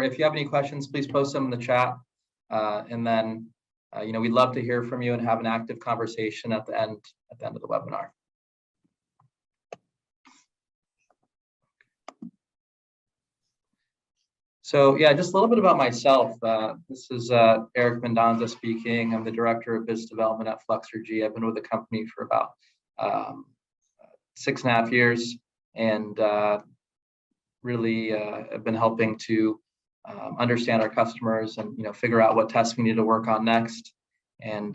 if you have any questions, please post them in the chat. And then, we'd love to hear from you and have an active conversation at the end of the webinar. So yeah, just a little bit about myself. This is Eric Mendonza speaking. I'm the Director of Business Development at Flexergy. I've been with the company for about 6.5 years, and really have been helping to understand our customers and figure out what tests we need to work on next. And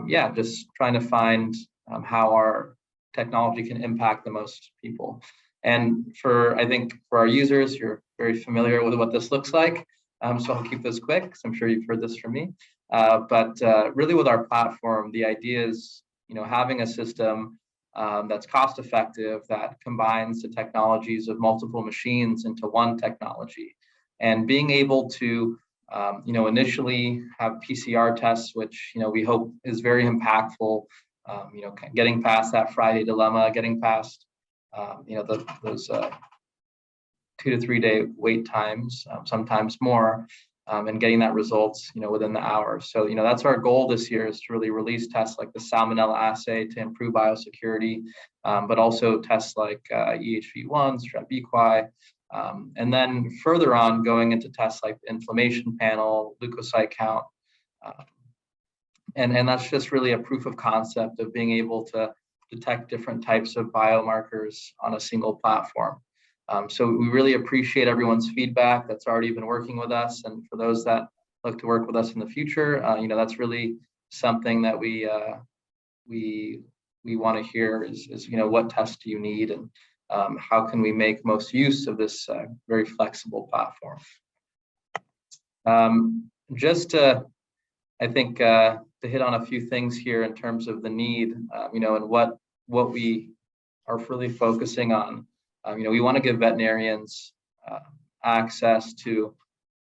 yeah, just trying to find how our technology can impact the most people. And I think for our users, you're very familiar with what this looks like. So I'll keep this quick, because I'm sure you've heard this from me. But really with our platform, the idea is, having a system that's cost effective, that combines the technologies of multiple machines into one technology. And being able to, initially have PCR tests, which, we hope is very impactful, getting past that Friday dilemma, getting past those 2 to 3 day wait times, sometimes more, and getting that results, within the hour. So, that's our goal this year, is to really release tests like the Salmonella assay to improve biosecurity, but also tests like EHV1, strep equi, and then further on going into tests like the inflammation panel, leukocyte count, and that's just really a proof of concept of being able to detect different types of biomarkers on a single platform. So we really appreciate everyone's feedback that's already been working with us, and for those that look to work with us in the future, that's really something that we want to hear is what tests do you need, and how can we make most use of this very flexible platform. Just to, I think, to hit on a few things here in terms of the need, and what we are really focusing on. We want to give veterinarians access to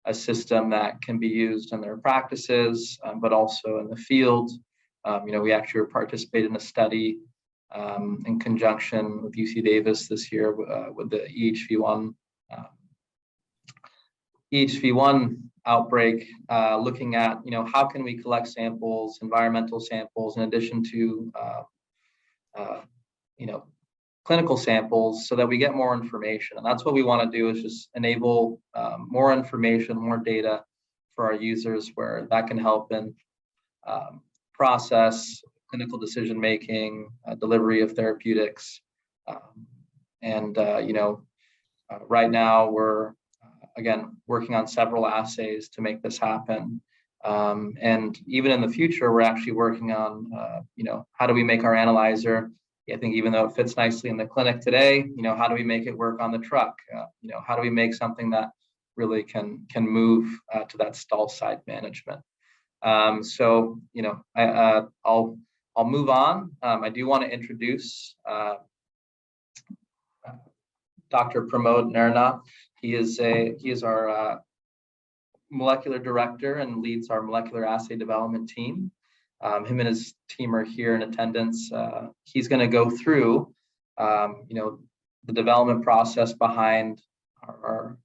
a system that can be used in their practices, but also in the field. We actually participated in a study in conjunction with UC Davis this year with the EHV1 outbreak, looking at how can we collect samples, environmental samples, in addition to clinical samples, so that we get more information. And that's what we want to do, is just enable more information, more data for our users, where that can help in process, clinical decision making, delivery of therapeutics. Right now we're again working on several assays to make this happen. And even in the future, we're actually working on how do we make our analyzer, I think, even though it fits nicely in the clinic today, how do we make it work on the truck? How do we make something that really can move to that stall side management? So I'll move on. I do want to introduce Dr. Pramod Naranath. He is our molecular director and leads our molecular assay development team. Him and his team are here in attendance. He's going to go through, the development process behind our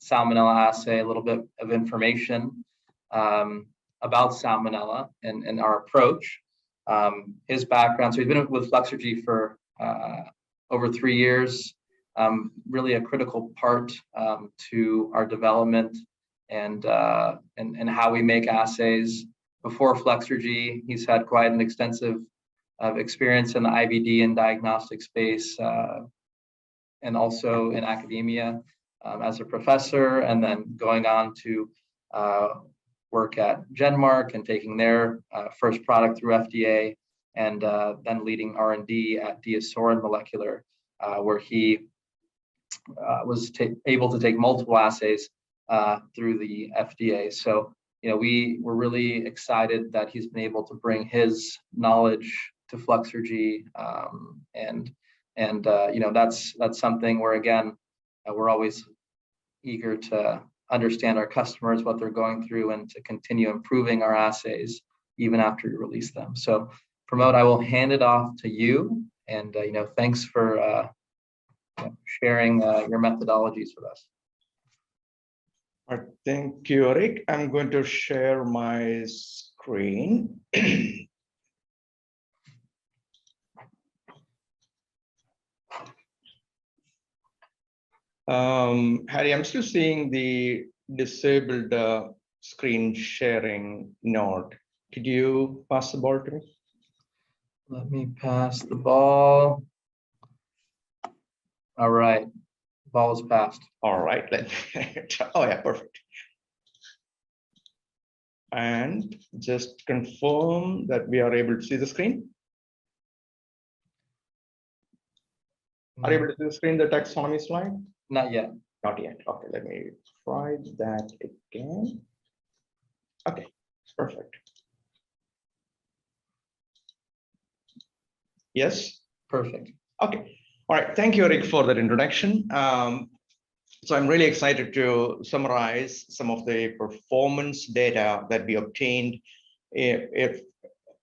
Salmonella assay, a little bit of information about Salmonella and our approach. His background, so he's been with Flexergy for over 3 years, really a critical part to our development and how we make assays. Before Flexergy, he's had quite an extensive experience in the IVD and diagnostic space, and also in academia as a professor, and then going on to work at Genmark and taking their first product through FDA, and then leading R&D at Diasorin Molecular, where he was able to take multiple assays through the FDA. So we were really excited that he's been able to bring his knowledge to Flexergy, and that's something where, again, we're always eager to understand our customers, what they're going through, and to continue improving our assays even after we release them. So Pramod, I will hand it off to you, and thanks for sharing your methodologies with us. All right, thank you, Eric. I'm going to share my screen. Harry, I'm still seeing the disabled screen sharing node. Could you pass the ball to me? Let me pass the ball. All right, ball is passed. All right, oh yeah, perfect. And just confirm that we are able to see the screen. Are you able to see the screen, the taxonomy slide? Not yet. Not yet. Okay, let me try that again. Okay, perfect. Yes? Perfect. Okay. All right. Thank you, Eric, for that introduction. So I'm really excited to summarize some of the performance data that we obtained if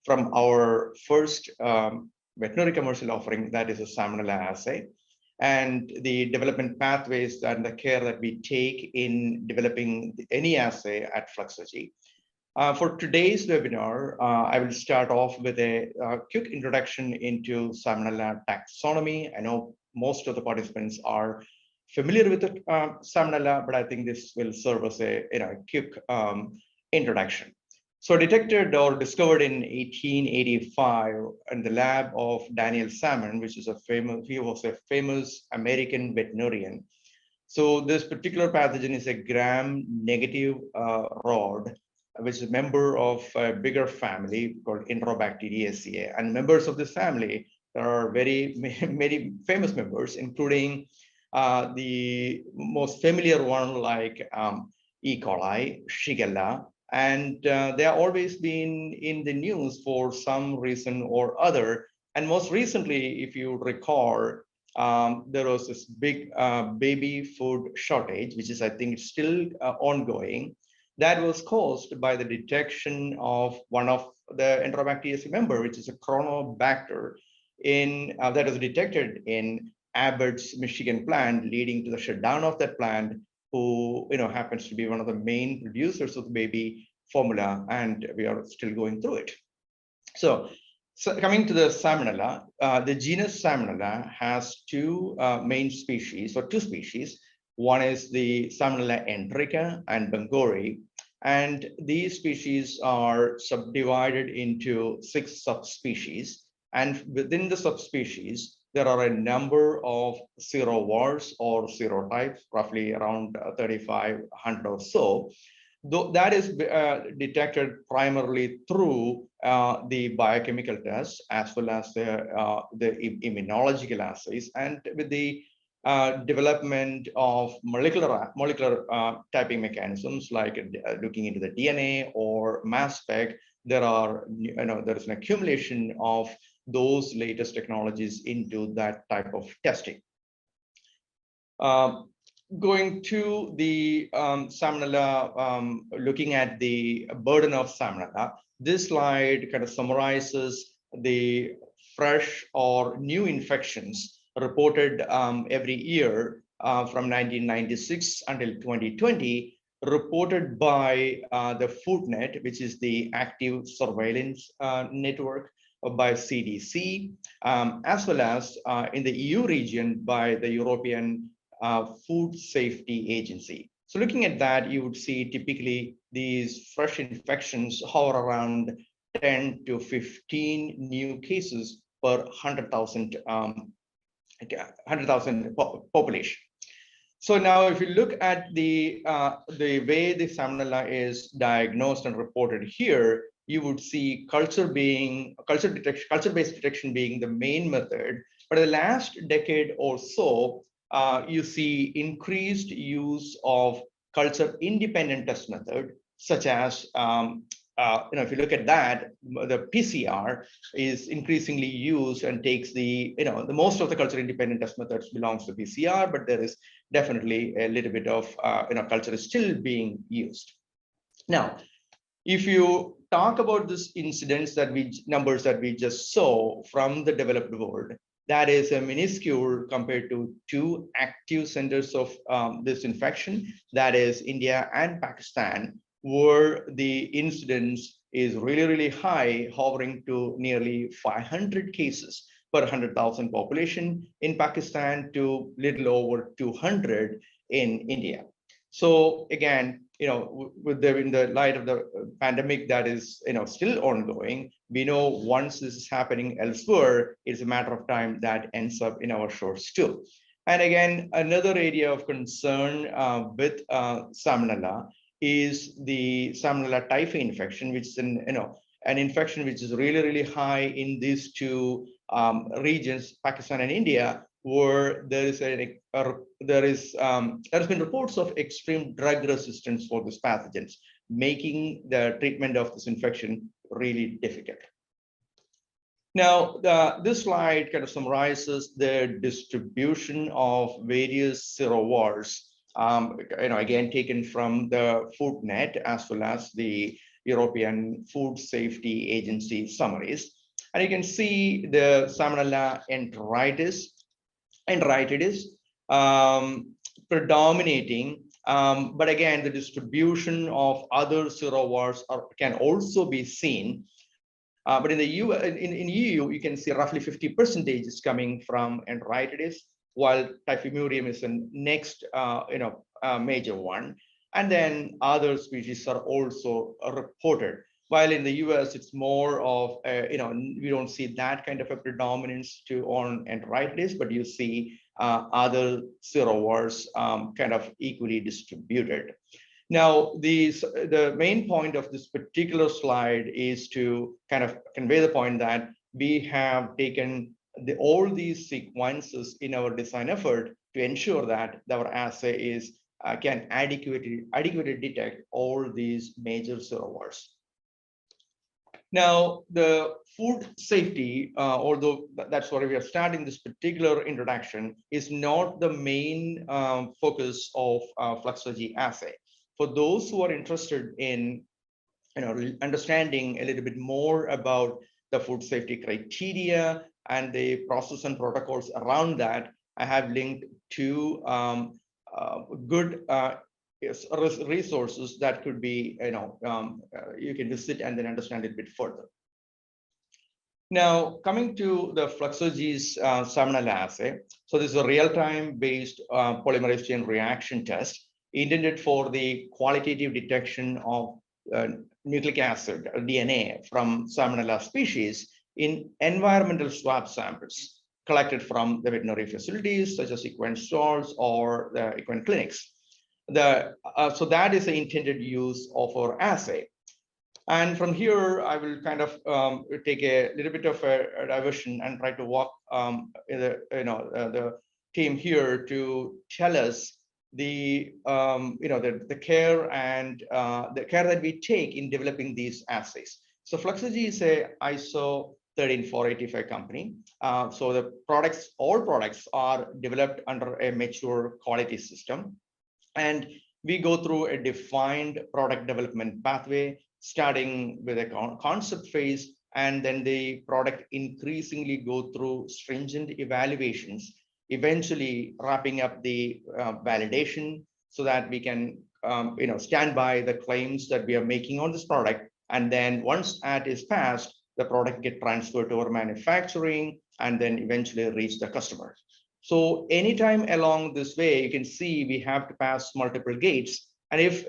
from our first veterinary commercial offering, that is a Salmonella assay, and the development pathways and the care that we take in developing any assay at Fluxology. For today's webinar, I will start off with a quick introduction into Salmonella taxonomy. I know most of the participants are familiar with the Salmonella, but I think this will serve as a quick introduction. So detected or discovered in 1885 in the lab of Daniel Salmon, which is he was a famous American veterinarian. So this particular pathogen is a gram-negative rod, which is a member of a bigger family called Enterobacteriaceae. And members of this family, there are many famous members, including the most familiar one like E. coli, Shigella, and they have always been in the news for some reason or other. And most recently, if you recall, there was this big baby food shortage, which is, I think, still ongoing. That was caused by the detection of one of the Enterobacteriaceae member, which is a chronobacter, that was detected in Abbott's Michigan plant, leading to the shutdown of that plant, who happens to be one of the main producers of the baby formula, and we are still going through it. So coming to the Salmonella, the genus Salmonella has two main species, or two species. One is the Salmonella enterica and Bangori, and these species are subdivided into 6 subspecies. And within the subspecies, there are a number of serovars or serotypes, roughly around 3,500 or so. Though that is detected primarily through the biochemical tests as well as the immunological assays, and with the development of molecular typing mechanisms like looking into the DNA or mass spec, there is an accumulation of those latest technologies into that type of testing. Going to the Salmonella, looking at the burden of Salmonella, this slide kind of summarizes the fresh or new infections reported every year from 1996 until 2020, reported by the FoodNet, which is the active surveillance network by CDC, as well as in the EU region by the European Food Safety Agency. So looking at that, you would see typically these fresh infections hover around 10 to 15 new cases per 100,000 population. So now, if you look at the way the Salmonella is diagnosed and reported here, you would see culture-based detection being the main method. But in the last decade or so, you see increased use of culture-independent test method, such as if you look at that, the PCR is increasingly used and takes the most of the culture-independent test methods belongs to PCR, but there is definitely a little bit of culture is still being used. Now, if you talk about this numbers that we just saw from the developed world, That is a minuscule compared to two active centers of this infection, that is India and Pakistan, where the incidence is really, really high, hovering to nearly 500 cases per 100,000 population in Pakistan to little over 200 in India. So again, in the light of the pandemic that is, still ongoing, we know once this is happening elsewhere, it's a matter of time that ends up in our shores too. And again, another area of concern with Salmonella is the Salmonella typhi infection, which is an infection which is really, really high in these two regions, Pakistan and India, where there's been reports of extreme drug resistance for these pathogens, making the treatment of this infection really difficult. Now, this slide kind of summarizes the distribution of various serovars, again, taken from the FoodNet as well as the European Food Safety Agency summaries. And you can see the Salmonella enteritis predominating, but again, the distribution of other serovars can also be seen. But in the in EU, you can see roughly 50% is coming from enteritis, while typhimurium is the next major one. And then other species are also reported. While in the US, it's more of, we don't see that kind of a predominance on enteritis, but you see other serovars kind of equally distributed. Now, the main point of this particular slide is to kind of convey the point that we have taken all these sequences in our design effort to ensure that our assay can adequately detect all these major serovars. Now, the food safety, although that's why we are starting this particular introduction, is not the main focus of Fluxology assay. For those who are interested in understanding a little bit more about the food safety criteria and the process and protocols around that, I have linked to good resources that could be, you can visit and then understand it a bit further. Now, coming to the Fluxology's Salmonella assay. So this is a real-time based polymerase chain reaction test intended for the qualitative detection of nucleic acid, or DNA, from Salmonella species in environmental swab samples collected from the veterinary facilities, such as equine stalls or the equine clinics. So that is the intended use of our assay. And from here, I will kind of take a little bit of a diversion and try to walk the team here to tell us the care and the care that we take in developing these assays. So Fluxology is a ISO 13485 company. So all products are developed under a mature quality system. And we go through a defined product development pathway, starting with a concept phase, and then the product increasingly go through stringent evaluations, eventually wrapping up the validation so that we can stand by the claims that we are making on this product. And then once that is passed, the product get transferred to our manufacturing and then eventually reach the customer. So anytime along this way, you can see we have to pass multiple gates. And if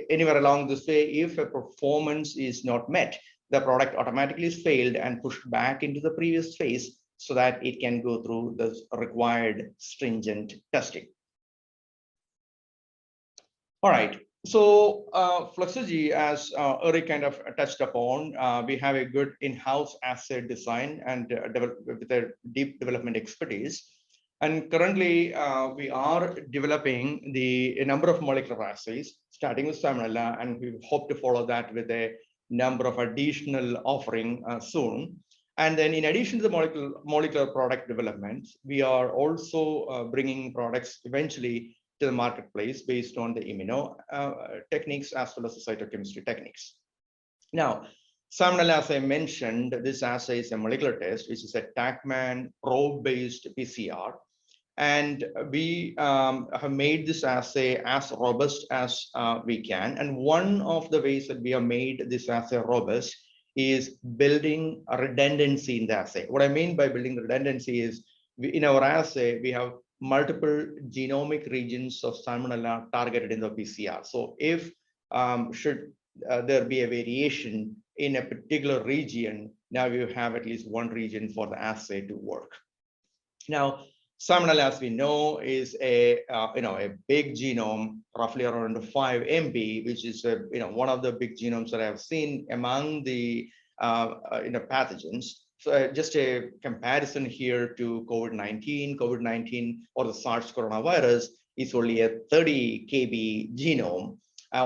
anywhere along this way, if a performance is not met, the product automatically is failed and pushed back into the previous phase so that it can go through the required stringent testing. All right. So Fluxology, as Eric kind of touched upon, we have a good in-house assay design and with a deep development expertise. And currently, we are developing a number of molecular assays, starting with Salmonella, and we hope to follow that with a number of additional offering soon. And then in addition to the molecular product development, we are also bringing products eventually to the marketplace based on the immuno techniques as well as the cytochemistry techniques. Now, Salmonella, as I mentioned, this assay is a molecular test, which is a TACMAN probe-based PCR. And we have made this assay as robust as we can. And one of the ways that we have made this assay robust is building a redundancy in the assay. What I mean by building redundancy is in our assay, we have multiple genomic regions of Salmonella targeted in the PCR. So if should there be a variation in a particular region, now you have at least one region for the assay to work. Now, Salmonella, as we know, is a a big genome, roughly around 5 MB, which is one of the big genomes that I've seen among the pathogens. So just a comparison here to COVID-19. COVID-19 or the SARS coronavirus is only a 30 KB genome,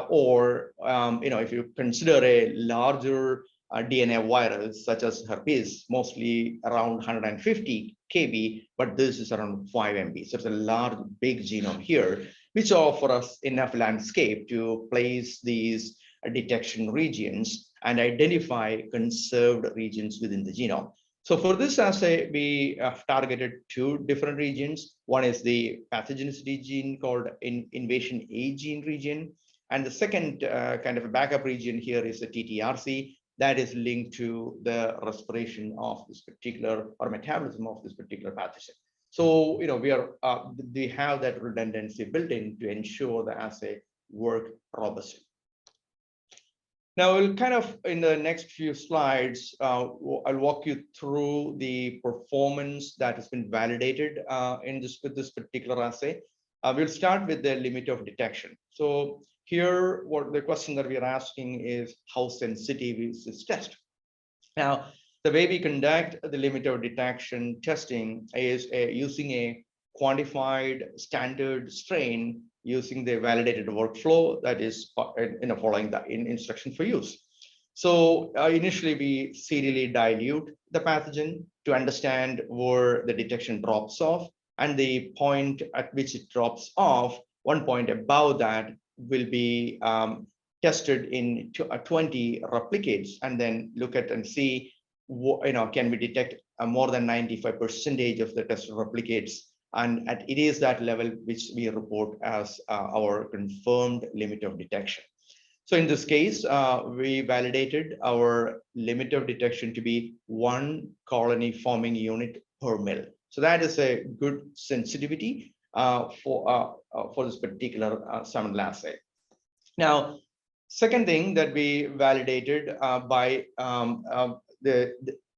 or if you consider a larger DNA virus such as herpes, mostly around 150 KB, but this is around 5 MB. So it's a large, big genome here, which offer us enough landscape to place these detection regions and identify conserved regions within the genome. So for this assay, we have targeted 2 different regions. One is the pathogenicity gene called invasion A gene region. And the second kind of a backup region here is the TTRC that is linked to the respiration of this particular or metabolism of this particular pathogen. So, we have that redundancy built in to ensure the assay work robustly. Now, we'll kind of, in the next few slides, I'll walk you through the performance that has been validated with this particular assay. We'll start with the limit of detection. So here, what the question that we are asking is how sensitive is this test? Now, the way we conduct the limit of detection testing is using a quantified standard strain using the validated workflow that is following the instruction for use. So initially, we serially dilute the pathogen to understand where the detection drops off, and the point at which it drops off, one point above that, will be tested in 20 replicates, and then look at and see, can we detect more than 95% of the tested replicates, and it is that level which we report as our confirmed limit of detection. So in this case, we validated our limit of detection to be 1 colony forming unit per mil. So that is a good sensitivity for this particular Salmonella assay. Now, second thing that we validated by the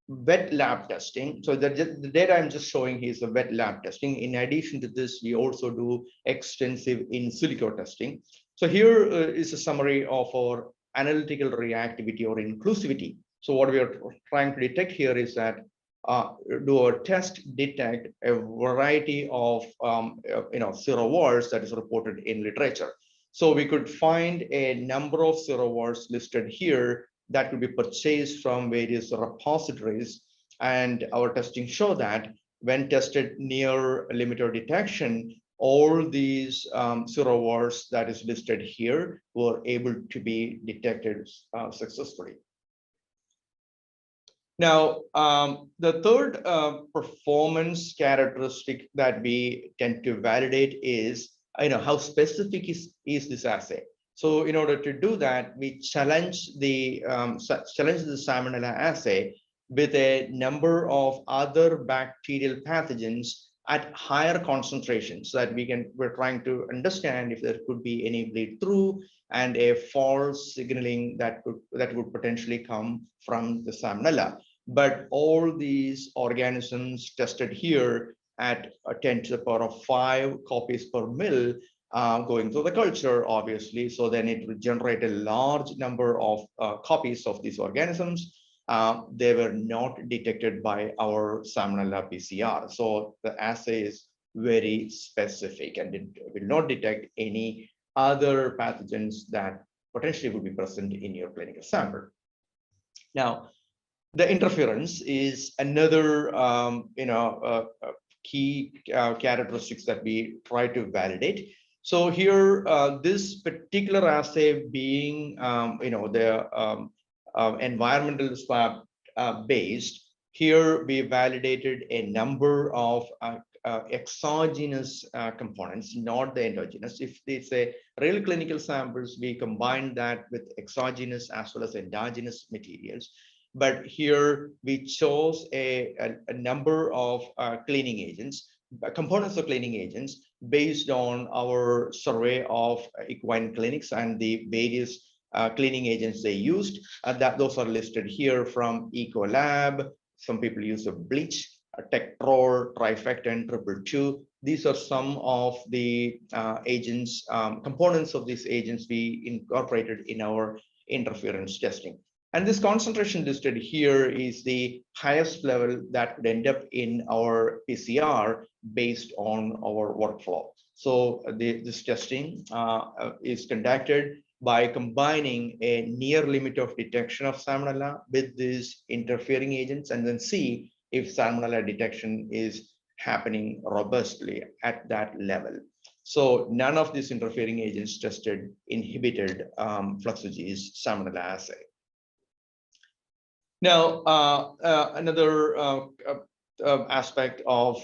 wet lab testing. So the data I'm just showing here is the wet lab testing. In addition to this, we also do extensive in silico testing. So here is a summary of our analytical reactivity or inclusivity. So what we are trying to detect here is that do our test detect a variety of serovars that is reported in literature. So we could find a number of serovars listed here that could be purchased from various repositories, and our testing show that when tested near a limit of detection, all these serovars that is listed here were able to be detected successfully. Now, the third performance characteristic that we tend to validate is how specific is this assay. So in order to do that, we challenge the Salmonella assay with a number of other bacterial pathogens at higher concentrations, so that we're trying to understand if there could be any bleed through and a false signaling that would potentially come from the Salmonella. But all these organisms tested here at 10 to the power of 5 copies per mil going through the culture, obviously. So then it will generate a large number of copies of these organisms. They were not detected by our Salmonella PCR. So the assay is very specific, and it will not detect any other pathogens that potentially would be present in your clinical sample. Now, the interference is another key characteristics that we try to validate. So here, this particular assay being, environmental swab based. Here we validated a number of exogenous components, not the endogenous. If it's a real clinical samples, we combine that with exogenous as well as endogenous materials. But here we chose a number of cleaning agents, components of cleaning agents based on our survey of equine clinics and the various cleaning agents they used. Those are listed here from Ecolab. Some people use a bleach, a Tectror, Trifecta, Triple 2. These are some of the agents, components of these agents we incorporated in our interference testing. And this concentration listed here is the highest level that could end up in our PCR based on our workflow. So this testing is conducted by combining a near limit of detection of Salmonella with these interfering agents, and then see if Salmonella detection is happening robustly at that level. So none of these interfering agents tested inhibited Fluxog's Salmonella assay. Now, another aspect of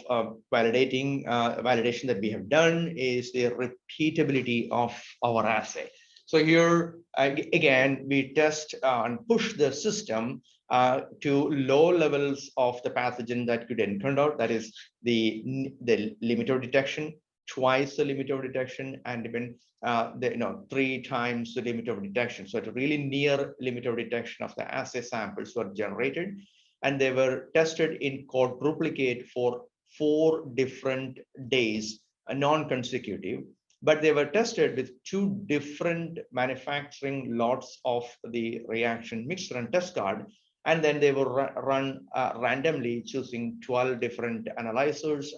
validation that we have done is the repeatability of our assay. So here, again, we test and push the system to low levels of the pathogen that could encounter, that is the limit of detection, twice the limit of detection, and even 3 times the limit of detection. So it's really near limit of detection of the assay samples were generated, and they were tested in quadruplicate for 4 different days, non-consecutive. But they were tested with 2 different manufacturing lots of the reaction mixture and test card, and then they were run randomly, choosing 12 different analyzers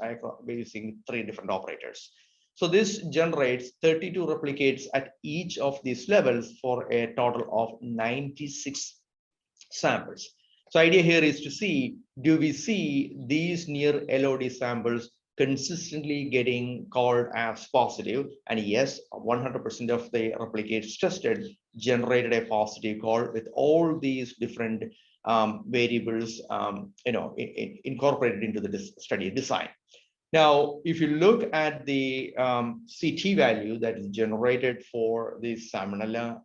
using 3 different operators. So this generates 32 replicates at each of these levels for a total of 96 samples. So idea here is to see, do we see these near LOD samples consistently getting called as positive? And yes, 100% of the replicates tested generated a positive call with all these different variables incorporated into the study design. Now, if you look at the CT value that is generated for the Salmonella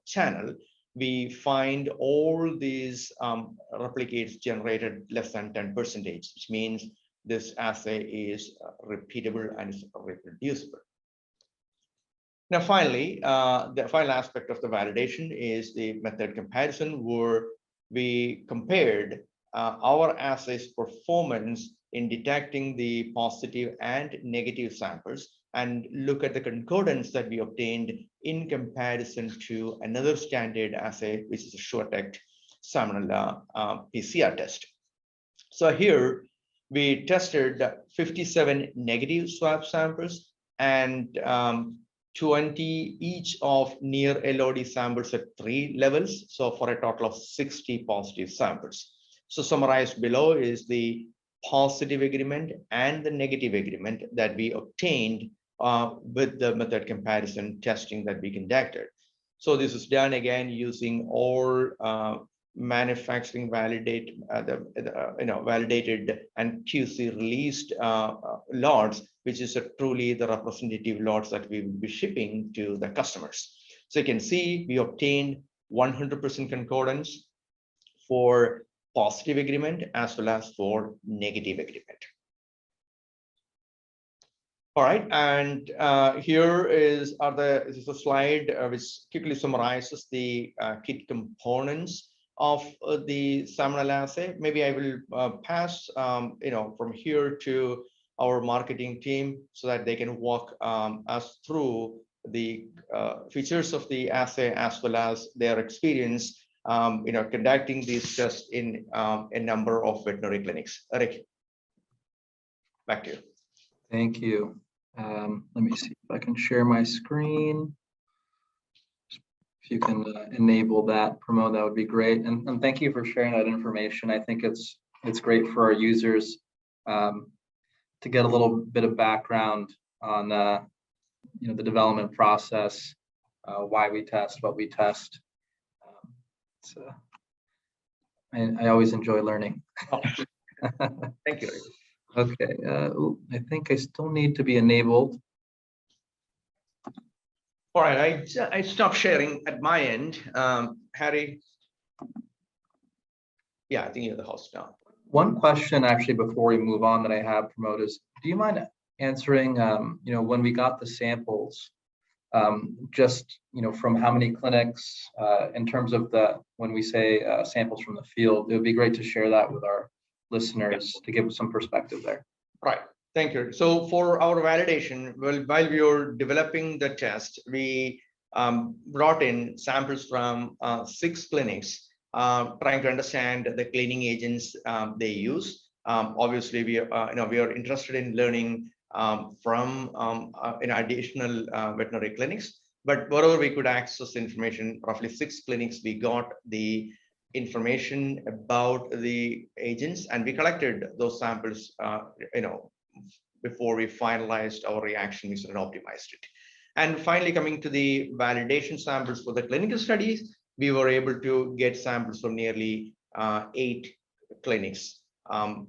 channel, we find all these replicates generated less than 10%, which means this assay is repeatable and is reproducible. Now, finally, the final aspect of the validation is the method comparison, where we compared our assay's performance in detecting the positive and negative samples, and look at the concordance that we obtained in comparison to another standard assay, which is a SureTect Salmonella PCR test. So here we tested 57 negative swab samples and 20 each of near LOD samples at 3 levels, so for a total of 60 positive samples. So summarized below is the positive agreement and the negative agreement that we obtained with the method comparison testing that we conducted. So this is done again using all manufacturing validated and QC released lots, which is truly the representative lots that we will be shipping to the customers. So you can see we obtained 100% concordance for positive agreement as well as for negative agreement. All right, and here is a slide which quickly summarizes the kit components of the Salmonella assay. Maybe I will pass from here to our marketing team so that they can walk us through the features of the assay as well as their experience conducting these tests in a number of veterinary clinics. Eric, back to you. Thank you. Let me see if I can share my screen. If you can enable that, promote, that would be great. And thank you for sharing that information. I think it's great for our users to get a little bit of background on the development process, why we test, what we test. I always enjoy learning. Oh, thank you. Okay, I think I still need to be enabled. All right, I stopped sharing at my end. Harry. Yeah, I think you're the host now. One question actually before we move on that I have, Pramod, is do you mind answering, when we got the samples, just, from how many clinics, in terms of when we say samples from the field, it would be great to share that with our listeners to give some perspective there. Right. Thank you. So for our validation, well, while we were developing the test, we brought in samples from 6 clinics, trying to understand the cleaning agents they use. Obviously, we are interested in learning from additional veterinary clinics, but wherever we could access information, roughly 6 clinics, we got the information about the agents, and we collected those samples, before we finalized our reaction mix and optimized it. And finally, coming to the validation samples for the clinical studies, we were able to get samples from nearly 8 clinics, from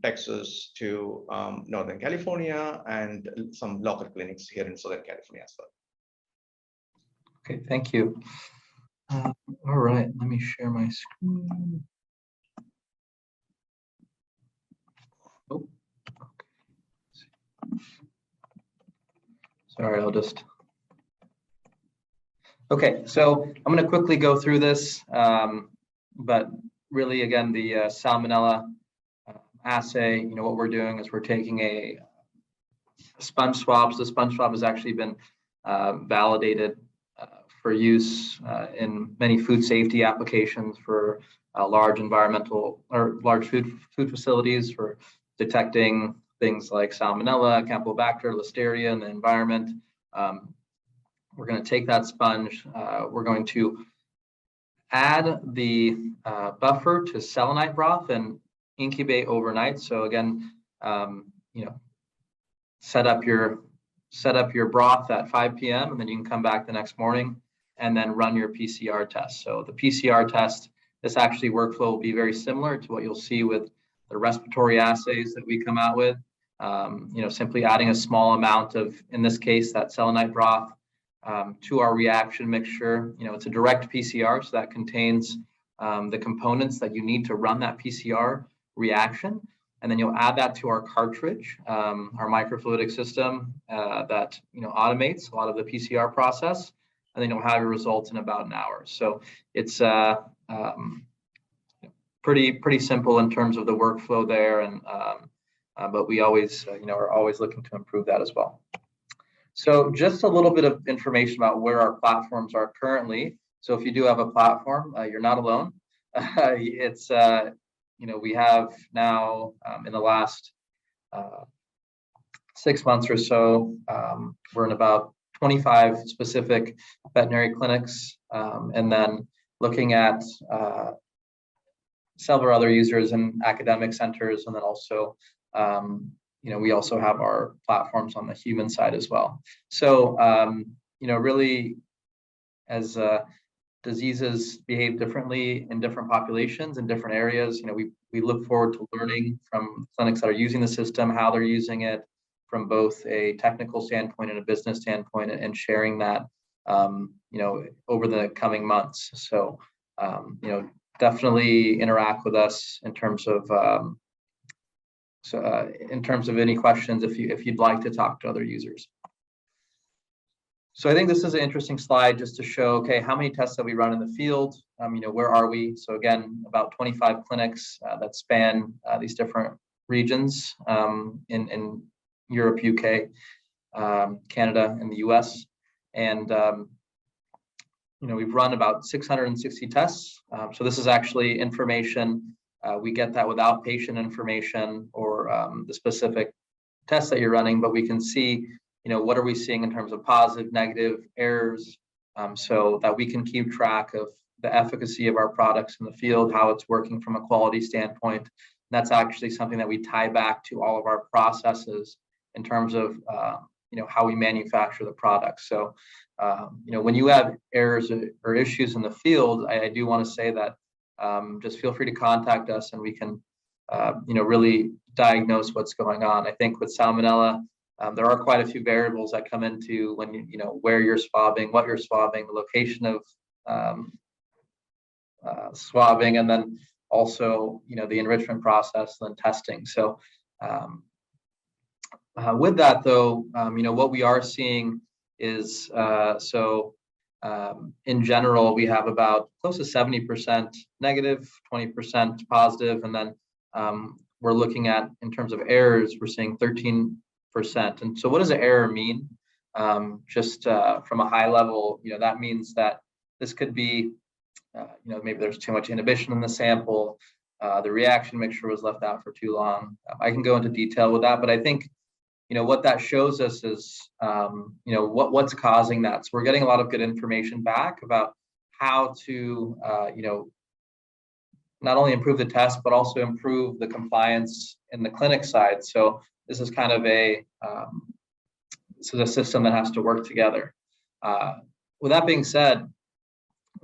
Texas to Northern California, and some local clinics here in Southern California as well. Okay, thank you. All right, let me share my screen. Oh, okay. Sorry, I'll just. Okay, so I'm going to quickly go through this, but really, again, the Salmonella assay, what we're doing is we're taking a sponge swab. So the sponge swab has actually been validated for use in many food safety applications for large environmental or large food facilities for detecting things like Salmonella, Campylobacter, Listeria in the environment. We're going to take that sponge. We're going to add the buffer to selenite broth and incubate overnight. So again, set up your broth at 5 p.m. and then you can come back the next morning and then run your PCR test. So the PCR test, this actually workflow will be very similar to what you'll see with the respiratory assays that we come out with. Simply adding a small amount of, in this case, that selenite broth to our reaction mixture. It's a direct PCR, so that contains the components that you need to run that PCR reaction. And then you'll add that to our cartridge, our microfluidic system that automates a lot of the PCR process, and then you'll have your results in about an hour. So it's pretty simple in terms of the workflow there, and but we always are always looking to improve that as well. So just a little bit of information about where our platforms are currently. So if you do have a platform, you're not alone. It's we have now in the last 6 months or so, we're in about 25 specific veterinary clinics, and then looking at several other users in academic centers, and then also we also have our platforms on the human side as well. So really, as diseases behave differently in different populations in different areas, we look forward to learning from clinics that are using the system, how they're using it from both a technical standpoint and a business standpoint, and sharing that over the coming months. So definitely interact with us in terms of any questions if you'd like to talk to other users. So I think this is an interesting slide just to show, okay, how many tests have we run in the field? Where are we? So again, about 25 clinics that span these different regions in Europe, UK, Canada, and the US. And we've run about 660 tests. So this is actually information. We get that without patient information or the specific tests that you're running, but we can see, what are we seeing in terms of positive, negative errors, so that we can keep track of the efficacy of our products in the field, how it's working from a quality standpoint. And that's actually something that we tie back to all of our processes in terms of, how we manufacture the products. So, when you have errors or issues in the field, I do want to say that just feel free to contact us, and we can, really diagnose what's going on. I think with Salmonella, there are quite a few variables that come into when where you're swabbing, what you're swabbing, the location of swabbing, and then also the enrichment process and then testing. So with that though, what we are seeing is in general, we have about close to 70% negative, 20% positive, and then we're looking at, in terms of errors, we're seeing 13%. And so what does an error mean? Just from a high level, that means that this could be, maybe there's too much inhibition in the sample, the reaction mixture was left out for too long. I can go into detail with that, but I think what that shows us is, what's causing that. So we're getting a lot of good information back about how to, not only improve the test, but also improve the compliance in the clinic side. So this is kind of a system that has to work together. With that being said,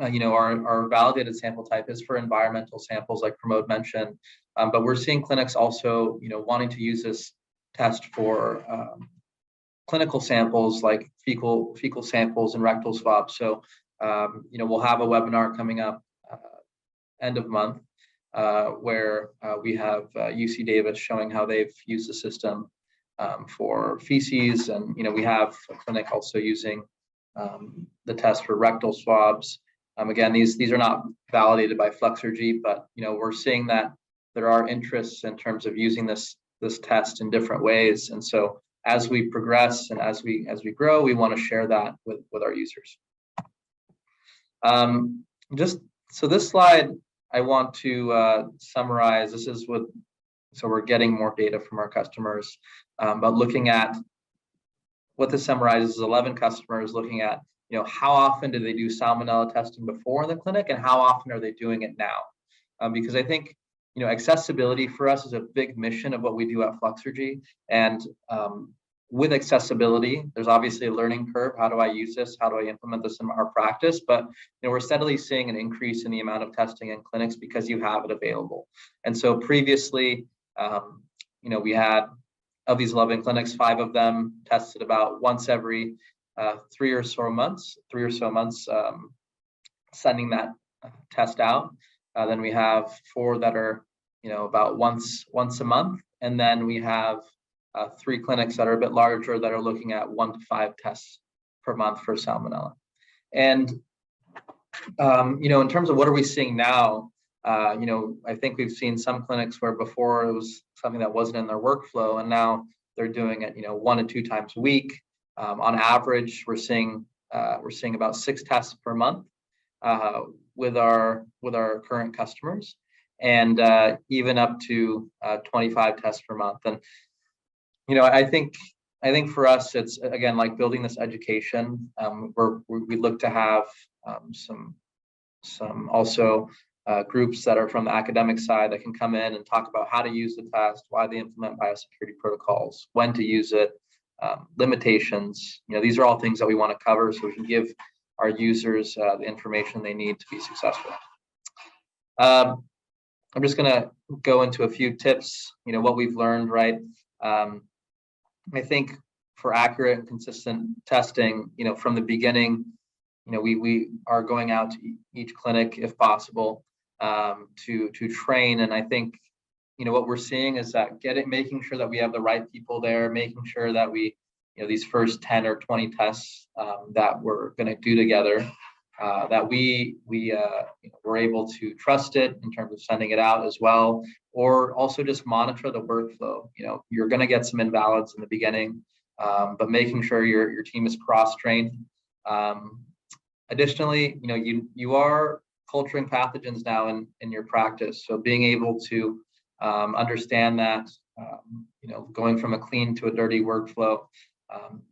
our validated sample type is for environmental samples, like Pramod mentioned, but we're seeing clinics also, wanting to use this test for clinical samples like fecal samples and rectal swabs. So, we'll have a webinar coming up end of month where we have UC Davis showing how they've used the system for feces, and we have a clinic also using the test for rectal swabs. Again, these are not validated by Flexergy, but we're seeing that there are interests in terms of using this test in different ways. And so as we progress and as we grow, we want to share that with our users. So this slide, I want to summarize. This is so we're getting more data from our customers, but looking at what this summarizes is 11 customers looking at, how often do they do Salmonella testing before in the clinic, and how often are they doing it now? Because I think, accessibility for us is a big mission of what we do at Flexergy. And with accessibility, there's obviously a learning curve. How do I use this? How do I implement this in our practice? But we're steadily seeing an increase in the amount of testing in clinics because you have it available. And so previously, we had, of these 11 clinics, 5 of them tested about once every 3 or so months, sending that test out. Then we have 4 that are, about once a month. And then we have 3 clinics that are a bit larger that are looking at 1 to 5 tests per month for Salmonella. And, in terms of what are we seeing now, I think we've seen some clinics where before it was something that wasn't in their workflow, and now they're doing it, 1 to 2 times a week. On average, we're seeing about 6 tests per month with our current customers, and even up to 25 tests per month. And I think for us, it's again like building this education. We look to have some also groups that are from the academic side that can come in and talk about how to use the test, why they implement biosecurity protocols, when to use it, limitations. These are all things that we want to cover so we can give our users the information they need to be successful. I'm just going to go into a few tips, what we've learned, right? I think for accurate and consistent testing, from the beginning, we are going out to each clinic if possible to train. And I think, what we're seeing is that making sure that we have the right people there, making sure that we, these first 10 or 20 tests that we're going to do together, that we're able to trust it in terms of sending it out as well, or also just monitor the workflow. You're going to get some invalids in the beginning, but making sure your team is cross-trained. Additionally, you are culturing pathogens now in your practice, so being able to understand that, going from a clean to a dirty workflow,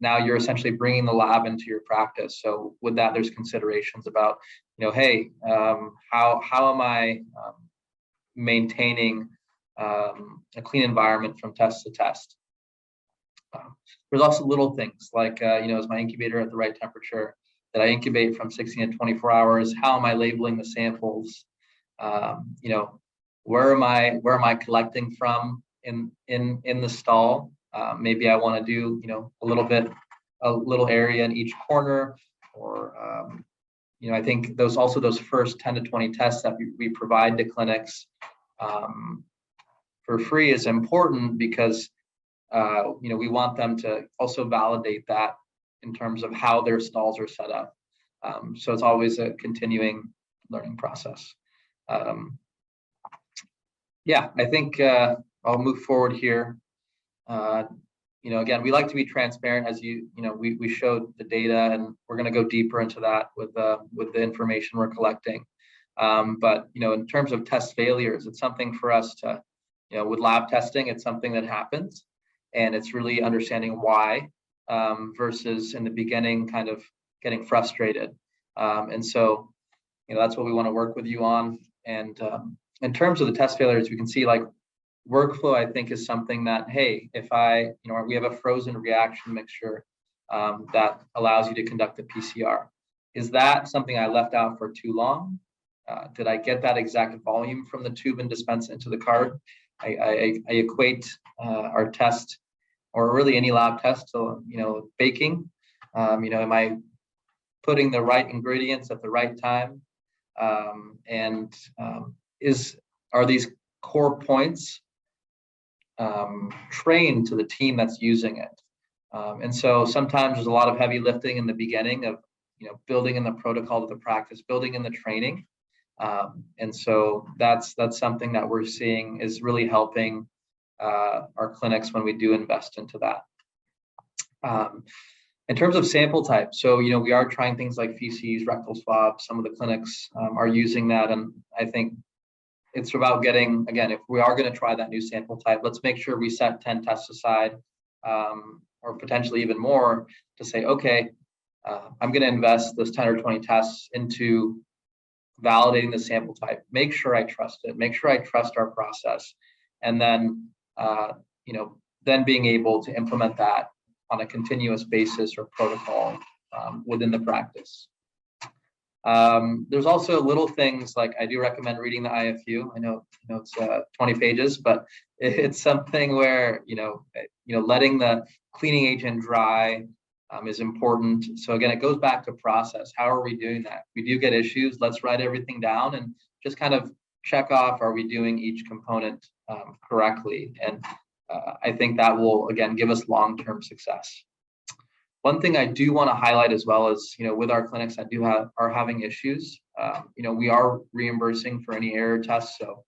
now you're essentially bringing the lab into your practice. So with that, there's considerations about, hey, how am I maintaining a clean environment from test to test? There's also little things like, is my incubator at the right temperature? That I incubate from 16 to 24 hours? How am I labeling the samples? You know, where am I collecting from in the stall? Maybe I want to do, you know, a little area in each corner, or you know, I think those first 10 to 20 tests that we provide to clinics for free is important, because you know, we want them to also validate that in terms of how their stalls are set up. So it's always a continuing learning process. Yeah, I think I'll move forward here. You know, again, we like to be transparent, as you know, we showed the data, and we're going to go deeper into that with the information we're collecting. But you know, in terms of test failures, it's something for us to, you know, with lab testing, it's something that happens, and it's really understanding why, versus in the beginning kind of getting frustrated. And so, you know, that's what we want to work with you on. And in terms of the test failures, we can see like workflow, I think, is something that, hey, if you know, we have a frozen reaction mixture that allows you to conduct a PCR. Is that something I left out for too long? Did I get that exact volume from the tube and dispense into the cart? I equate our test, or really any lab test, to, you know, baking. You know, am I putting the right ingredients at the right time? And are these core points trained to the team that's using it? And so sometimes there's a lot of heavy lifting in the beginning of, you know, building in the protocol to the practice, building in the training. And so that's something that we're seeing is really helping our clinics when we do invest into that. In terms of sample type, so, you know, we are trying things like feces, rectal swabs. Some of the clinics are using that, and I think it's about getting, again, if we are going to try that new sample type, let's make sure we set 10 tests aside, or potentially even more, to say, okay, I'm going to invest those 10 or 20 tests into validating the sample type, make sure I trust it, make sure I trust our process, and then, you know, then being able to implement that on a continuous basis or protocol within the practice. There's also little things like, I do recommend reading the IFU. I know it's 20 pages, but it's something where, you know, letting the cleaning agent dry is important. So again, it goes back to process. How are we doing that? We do get issues. Let's write everything down and just kind of check off, are we doing each component correctly? And I think that will, again, give us long-term success. One thing I do want to highlight as well is, you know, with our clinics that are having issues, you know, we are reimbursing for any error tests. So,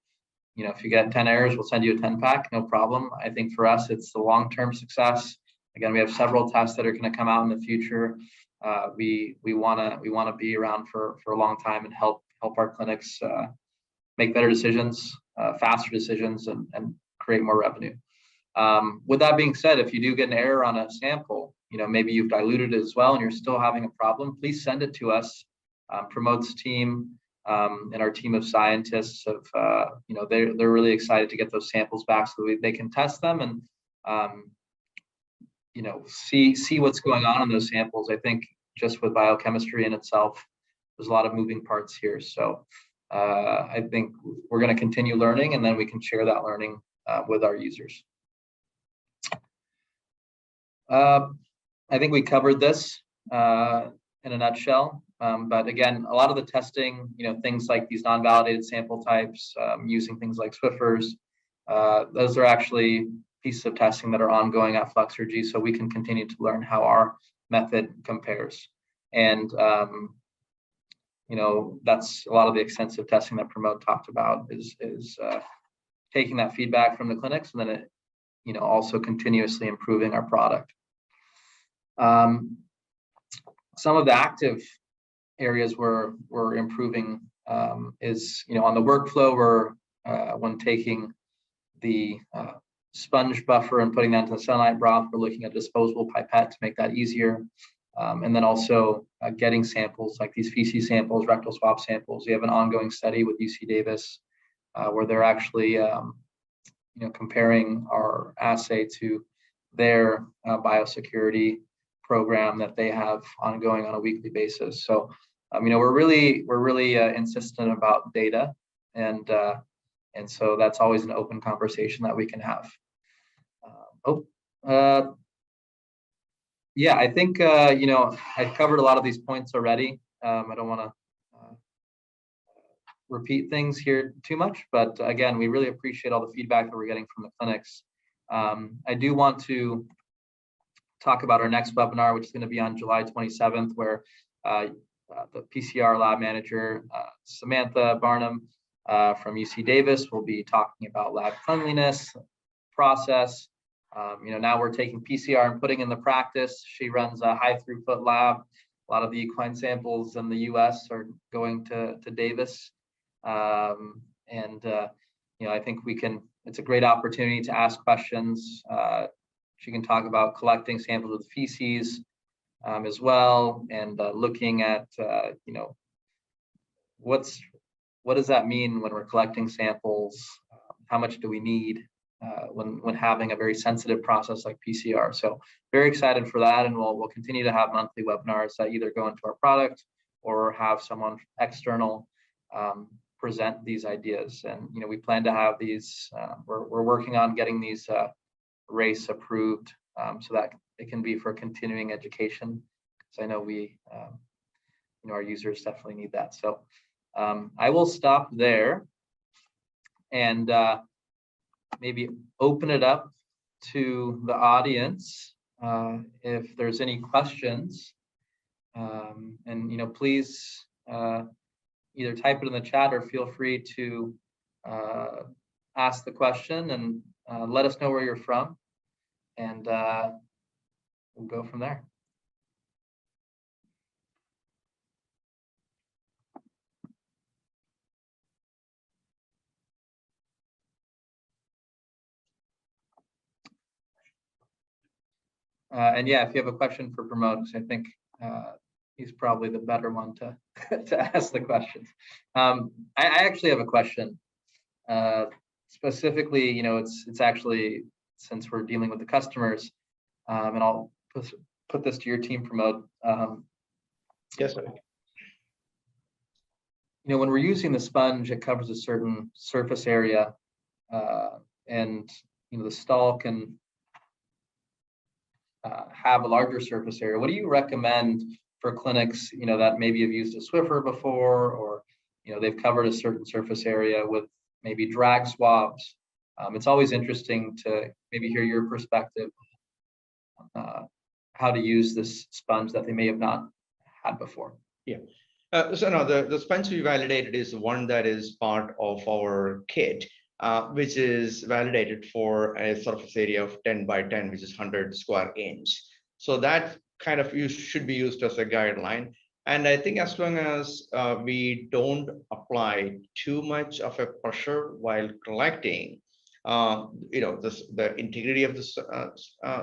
you know, if you get 10 errors, we'll send you a 10-pack, no problem. I think for us, it's the long-term success. Again, we have several tests that are going to come out in the future. We want to be around for a long time and help our clinics make better decisions, faster decisions, and create more revenue. With that being said, if you do get an error on a sample, you know, maybe you've diluted it as well and you're still having a problem, please send it to us. Promote's team and our team of scientists you know, they're really excited to get those samples back so that they can test them and you know, see what's going on in those samples. I think just with biochemistry in itself, there's a lot of moving parts here. So I think we're going to continue learning, and then we can share that learning with our users. I think we covered this in a nutshell, but again, a lot of the testing, you know, things like these non-validated sample types, using things like Swiffers, those are actually pieces of testing that are ongoing at Flexergy, so we can continue to learn how our method compares. And you know, that's a lot of the extensive testing that Promote talked about is taking that feedback from the clinics and then you know, also continuously improving our product. Some of the active areas we're improving is, you know, on the workflow, when taking the sponge buffer and putting that into the sunlight broth, we're looking at disposable pipette to make that easier. And then also getting samples like these feces samples, rectal swab samples. We have an ongoing study with UC Davis where they're actually you know, comparing our assay to their biosecurity program that they have ongoing on a weekly basis. So, you know, we're really insistent about data and so that's always an open conversation that we can have. Yeah, I think I've covered a lot of these points already. I don't want to repeat things here too much, but again, we really appreciate all the feedback that we're getting from the clinics. I do want to talk about our next webinar, which is going to be on July 27th, where the PCR lab manager, Samantha Barnum from UC Davis, will be talking about lab cleanliness, process. Now we're taking PCR and putting in the practice. She runs a high throughput lab. A lot of the equine samples in the US are going to Davis. I think it's a great opportunity to ask questions. She can talk about collecting samples of feces as well, and looking at, what does that mean when we're collecting samples? How much do we need when having a very sensitive process like PCR? So very excited for that, and we'll continue to have monthly webinars that either go into our product or have someone external present these ideas. And we plan to have these. We're working on getting these RACE approved so that it can be for continuing education, because I know our users definitely need that. So I will stop there and maybe open it up to the audience if there's any questions. And please either type it in the chat or feel free to ask the question and let us know where you're from, and we'll go from there. And yeah, if you have a question for Pramod, I think he's probably the better one to to ask the questions. I actually have a question. Specifically, it's actually, since we're dealing with the customers, and I'll put this to your team, Pramod. Yes, sir. When we're using the sponge, it covers a certain surface area, and the stall can have a larger surface area. What do you recommend for clinics, that maybe have used a Swiffer before, or they've covered a certain surface area with maybe drag swabs? It's always interesting to maybe hear your perspective on how to use this sponge that they may have not had before. Yeah. So no, the sponge we validated is one that is part of our kit, which is validated for a surface area of 10 by 10, which is 100 square inch. So that kind of should be used as a guideline. And I think as long as we don't apply too much of a pressure while collecting, the integrity of the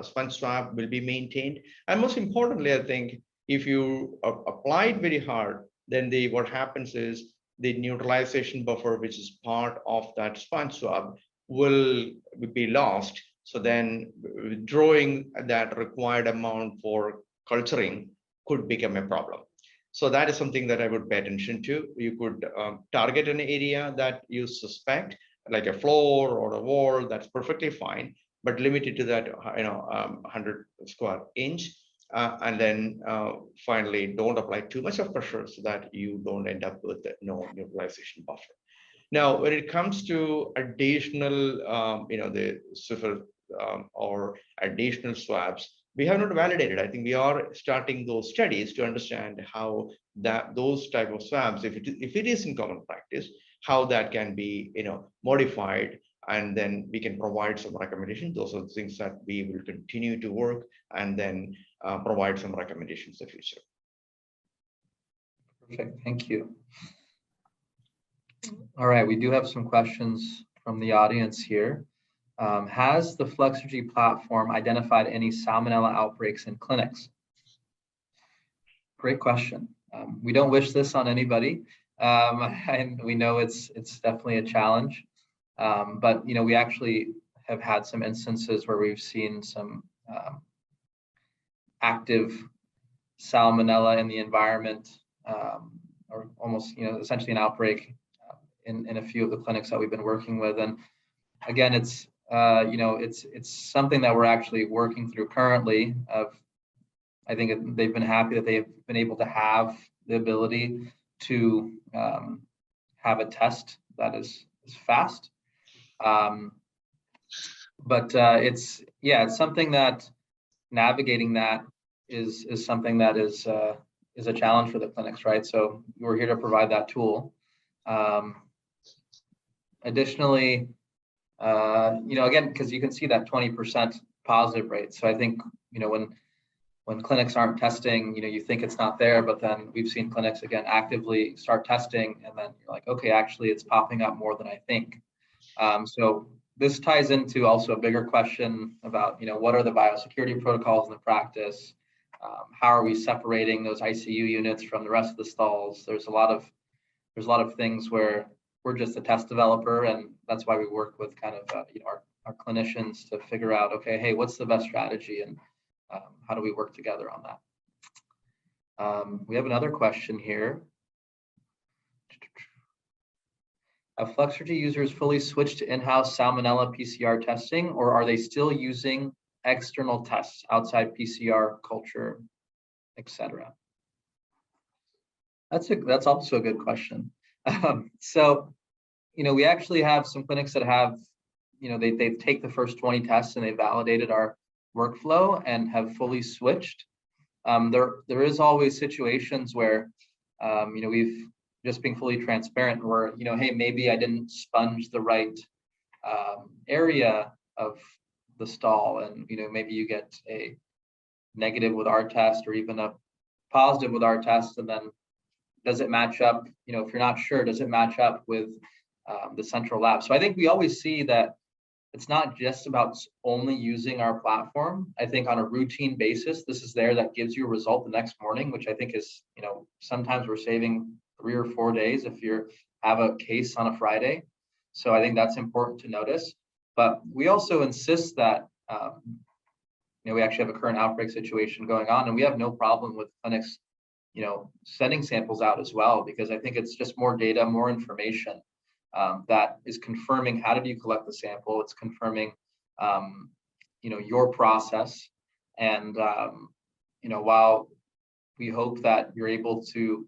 sponge swab will be maintained. And most importantly, I think if you apply it very hard, then what happens is the neutralization buffer, which is part of that sponge swab, will be lost. So then withdrawing that required amount for culturing could become a problem. So that is something that I would pay attention to. You could target an area that you suspect, like a floor or a wall, that's perfectly fine, but limit it to that 100 square inch. And then finally, don't apply too much of pressure so that you don't end up with no neutralization buffer. Now, when it comes to additional, the Swiffer or additional swabs, we have not validated. I think we are starting those studies to understand how those type of swabs, if it is in common practice, how that can be modified, and then we can provide some recommendations. Those are the things that we will continue to work and then provide some recommendations in the future. Perfect, thank you. All right, we do have some questions from the audience here. Has the Flexergy platform identified any Salmonella outbreaks in clinics? Great question. We don't wish this on anybody, and we know it's definitely a challenge. But we actually have had some instances where we've seen some active Salmonella in the environment, or almost essentially an outbreak in a few of the clinics that we've been working with. And again, it's something that we're actually working through currently. I think they've been happy that they've been able to have the ability to have a test that is fast. But it's something that navigating that is something that is a challenge for the clinics, right? So we're here to provide that tool. Additionally, again, because you can see that 20% positive rate. So I think, when clinics aren't testing, you think it's not there, but then we've seen clinics again actively start testing, and then you're like, okay, actually it's popping up more than I think. So this ties into also a bigger question about, what are the biosecurity protocols in the practice? How are we separating those ICU units from the rest of the stalls? There's a lot of things where we're just a test developer, and that's why we work with kind of our clinicians to figure out, okay, hey, what's the best strategy, and how do we work together on that? We have another question here. Have Flexergy users fully switched to in-house Salmonella PCR testing, or are they still using external tests outside PCR, culture, etc.? That's also a good question. So, we actually have some clinics that have, they take the first 20 tests and they validated our workflow and have fully switched. There is always situations where, we've just being fully transparent where, hey, maybe I didn't sponge the right area of the stall, and, maybe you get a negative with our test or even a positive with our test, and then does it match up? If you're not sure, does it match up with the central lab? So I think we always see that it's not just about only using our platform. I think on a routine basis, this is there that gives you a result the next morning, which I think is, sometimes we're saving 3 or 4 days if you have a case on a Friday. So I think that's important to notice. But we also insist that, we actually have a current outbreak situation going on, and we have no problem with clinics, sending samples out as well, because I think it's just more data, more information that is confirming how did you collect the sample. It's confirming, your process. And, while we hope that you're able to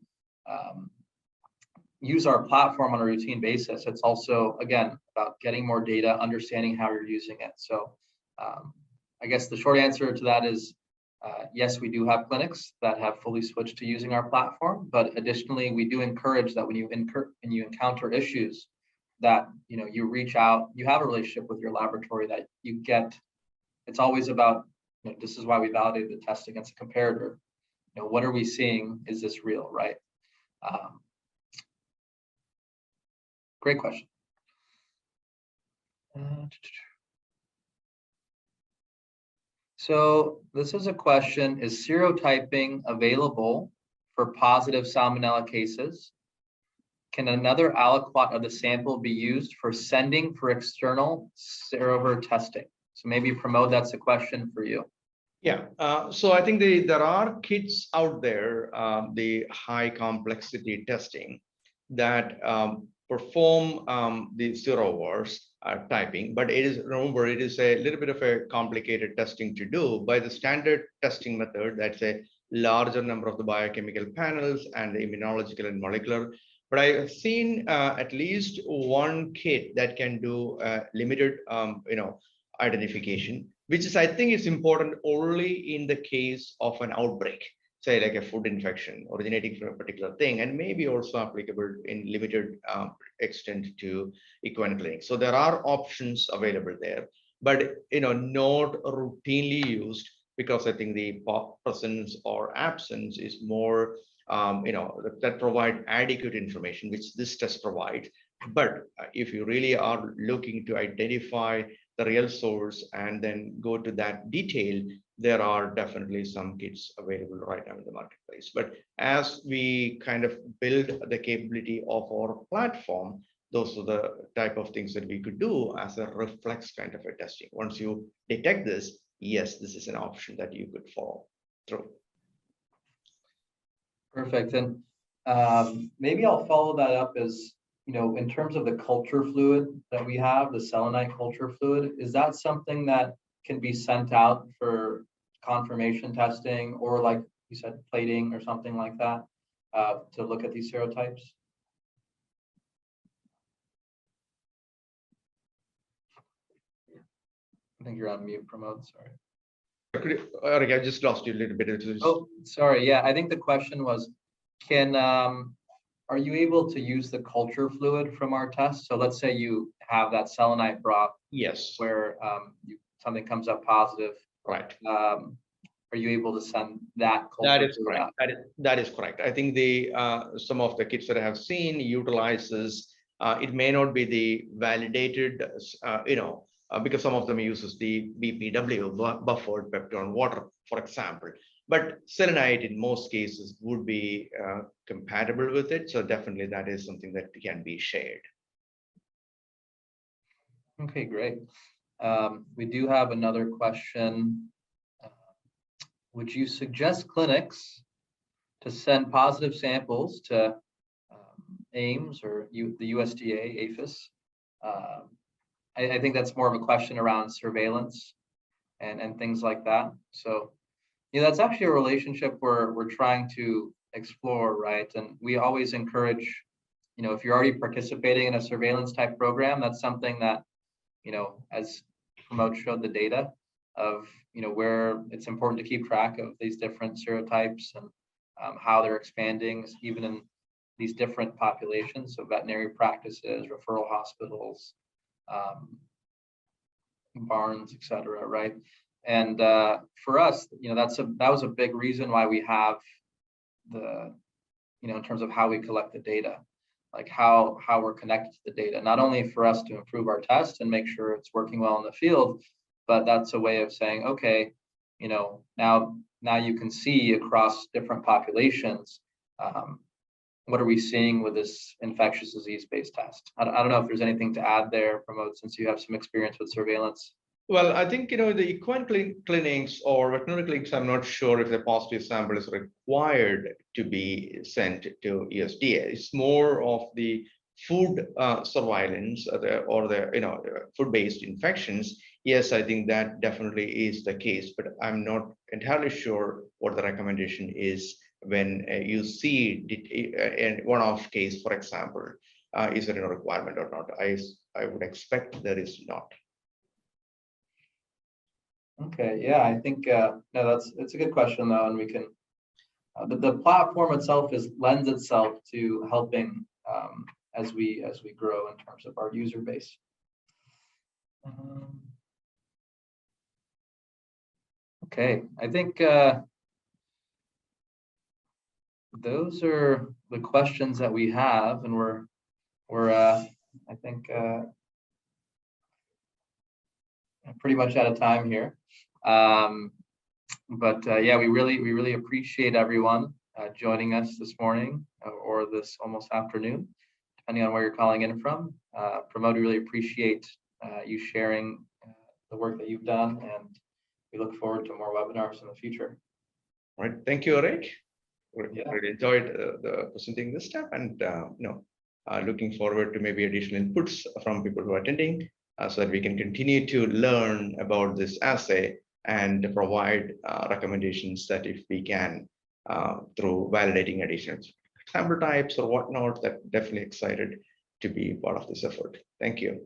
use our platform on a routine basis, it's also, again, about getting more data, understanding how you're using it. So I guess the short answer to that is, yes, we do have clinics that have fully switched to using our platform, but additionally, we do encourage that when you encounter issues, that you reach out, you have a relationship with your laboratory, that you get. It's always about, this is why we validated the test against a comparator. What are we seeing? Is this real, right? Great question. So this is a question: is serotyping available for positive Salmonella cases? Can another aliquot of the sample be used for sending for external serover testing? So maybe Pramod, that's a question for you. Yeah, so I think there are kits out there, the high complexity testing that perform the serovers typing, but remember, it is a little bit of a complicated testing to do by the standard testing method. That's a larger number of the biochemical panels and the immunological and molecular. But I have seen at least one kit that can do limited, identification, which is, I think, is important only in the case of an outbreak, say like a food infection originating from a particular thing, and maybe also applicable in limited extent to equine clinics. So there are options available there, but not routinely used, because I think the presence or absence is more that provide adequate information, which this test provides. But if you really are looking to identify the real source and then go to that detail, there are definitely some kits available right now in the marketplace. But as we kind of build the capability of our platform, those are the type of things that we could do as a reflex kind of a testing. Once you detect this, yes, this is an option that you could follow through. Perfect. And maybe I'll follow that up as in terms of the culture fluid that we have, the selenite culture fluid, is that something that can be sent out for confirmation testing, or like you said, plating or something like that, to look at these serotypes? I think you're on mute, Pramod, sorry. Eric, I just lost you a little bit. Oh, sorry. Yeah, I think the question was, are you able to use the culture fluid from our test? So let's say you have that selenite broth. Yes. Where something comes up positive. Right. Are you able to send that culture That is fluid correct. out? That is correct. I think the some of the kits that I have seen utilizes, it may not be the validated, because some of them uses the BPW, buffered peptone water, for example. But selenite in most cases would be compatible with it. So definitely that is something that can be shared. Okay, great. We do have another question. Would you suggest clinics to send positive samples to AIMS or the USDA, APHIS? I think that's more of a question around surveillance and things like that. So, that's actually a relationship we're trying to explore, right? And we always encourage, if you're already participating in a surveillance type program, that's something that, as Pramod showed the data of, where it's important to keep track of these different serotypes and how they're expanding, even in these different populations, so veterinary practices, referral hospitals, barns, et cetera, right? And for us, that was a big reason why we have the, in terms of how we collect the data, like how we're connected to the data, not only for us to improve our test and make sure it's working well in the field, but that's a way of saying, okay, now you can see across different populations, what are we seeing with this infectious disease-based test? I don't know if there's anything to add there, Pramod, since you have some experience with surveillance. Well, I think, the equine clinics or veterinary clinics, I'm not sure if the positive sample is required to be sent to USDA. It's more of the food surveillance or the food-based infections. Yes, I think that definitely is the case, but I'm not entirely sure what the recommendation is when you see in one-off case, for example, is there a requirement or not? I would expect there is not. Okay, yeah, I think no, it's a good question though, and we can. The platform itself lends itself to helping as we grow in terms of our user base. Okay, I think those are the questions that we have, and we're I think pretty much out of time here. But yeah, we really appreciate everyone joining us this morning or this almost afternoon, depending on where you're calling in from. Pramod, we really appreciate you sharing the work that you've done, and we look forward to more webinars in the future. All right, thank you, Eric. Yeah. Really enjoyed the presenting this step, and looking forward to maybe additional inputs from people who are attending, so that we can continue to learn about this assay and provide recommendations that if we can through validating additional sample types or whatnot. That definitely excited to be part of this effort. Thank you.